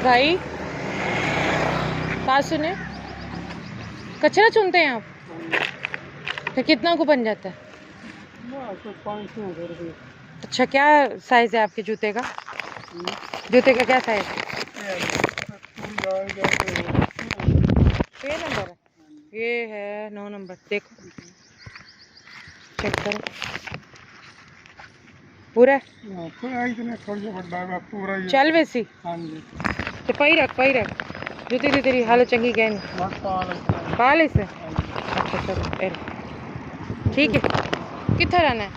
भाई बात सुने, कचरा चुनते हैं आप? तो कितना को बन जाता है? 500 रुपये। अच्छा, क्या साइज है आपके जूते का? जूते का क्या साइज है? ये नंबर है, ये है 9 नंबर। देखो, चेक करो, पूरा पूरा चल वैसी। हाँ जी। तो पही रख जूती दी तेरी हालत चंगी गए पा ले से। अच्छा चलो ठीक है। कितना रहना है?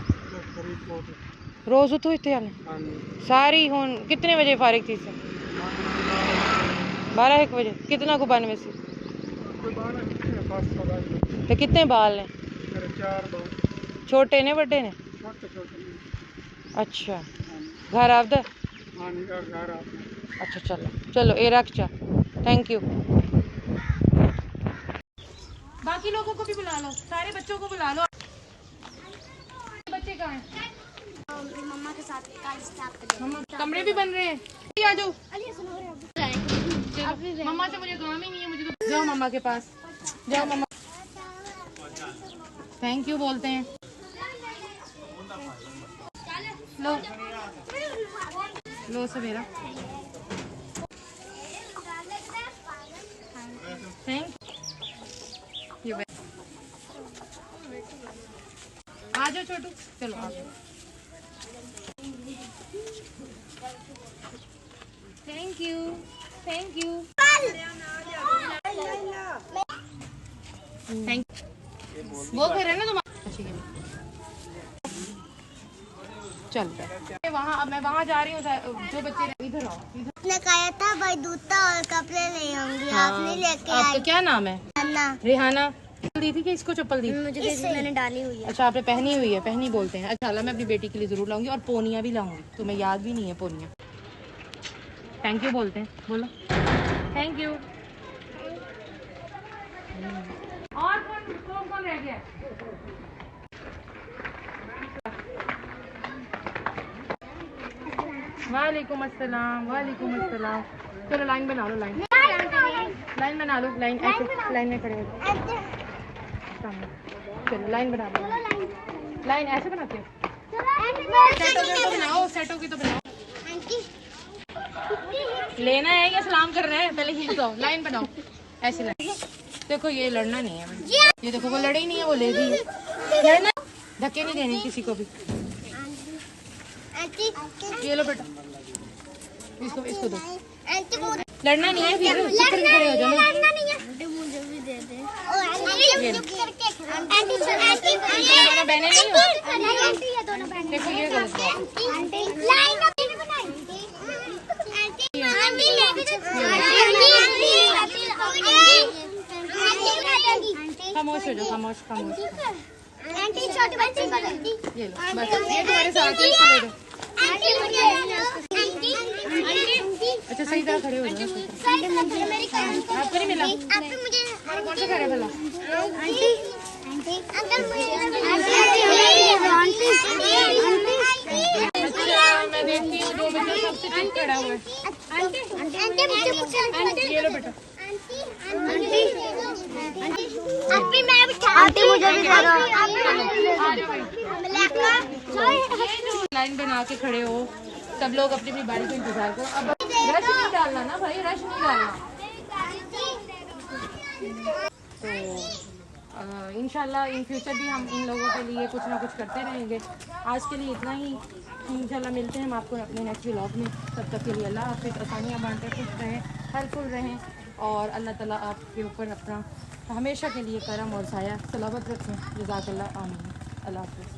रोज उतो इतने आने सारी हूँ। कितने बजे फारिग थी से? 12-1 बजे। कितना को बन वैसे? तो कितने बाल हैं? 4 बाल। छोटे ने बड़े ने? अच्छा, घर आपदा? अच्छा चलो ये रख चा। Thank you. बाकी लोगों को भी बुला लो, सारे बच्चों को बुला लो। बच्चे कहाँ हैं? मम्मा के साथ कमरे भी बन रहे हैं। आ जाओ। मम्मा से मुझे काम ही नहीं है, मुझे तो। जाओ मम्मा के पास जाओ। मम्मा थैंक यू बोलते हैं। लो सवेरा। Thank you. आ जाओ छोटू, चलो आ जाओ। Thank you. Thank you. वो कर रहे हैं ना तुम। चल वहाँ, अब मैं वहाँ जा रही हूँ। जो बच्चे इधर आओ, ने कहा था भाई जूता और कपड़े ले आऊंगी। हाँ। आपने लेके आपका आई। क्या नाम है? रेहाना। दी थी कि इसको चप्पल दी? मुझे मैंने डाली हुई है। अच्छा, आपने पहनी हुई है, पहनी बोलते हैं। अच्छा, मैं अपनी बेटी के लिए जरूर लाऊंगी और पोनिया भी लाऊंगी। तुम्हें याद भी नहीं है पोनिया? थैंक यू बोलते हैं, बोलो थैंक यू। और कौन रह गया? वालेकुम अस्सलाम। वालेकुम अस्सलाम। चलो लाइन बना लो, लाइन बना लो। लाइन ऐसे, लाइन में खड़े हो जाओ। चलो लाइन बना लो। लाइन ऐसे बनाते हो? सेट होगी तो बनाओ। लेना है या सलाम करना है? पहले ये बताओ। लाइन बनाओ ऐसे। लाइन देखो, ये लड़ना नहीं है। ये देखो, वो लड़े ही नहीं है, वो ले रही है ना। धक्के नहीं देने किसी को भी। ये लो बेटा, इसको दो। लड़ना नहीं है, फिर चुप करके खड़े हो जाओ। मुझे भी दे दे। दोनों बहनें नहीं हो? देखो ये गलत खामोश हो जाओ, खामोश। ये लो बस, ये तुम्हारे साथ ही ले दो। अच्छा, सही तरह खड़े हो जाओ। आपको नहीं मिला? कौन सा खड़े भला? मैं देखती हूँ जो बच्चा सबसे ठीक खड़ा हुआ है। ये लो बेटा। लाइन बना के खड़े हो सब लोग, अपनी अपनी बारी का इंतजार करो। अब रश नहीं डालना ना भाई, रश नहीं डालना। तो इंशाल्लाह इन फ्यूचर भी हम इन लोगों के लिए कुछ ना कुछ करते रहेंगे। आज के लिए इतना ही। इंशाल्लाह मिलते हैं हम आपको अपने नेक्स्ट व्लॉग में। तब तक के लिए अल्लाह हाफ़िज़। आसानियाँ बांटे, खुश रहें, हेल्पफुल रहें और अल्लाह ताला आपके ऊपर अपना हमेशा के लिए करम और साया सलामत रखें। जज़ाकल्लाह। आमीन। अल्लाह हाफ़िज़।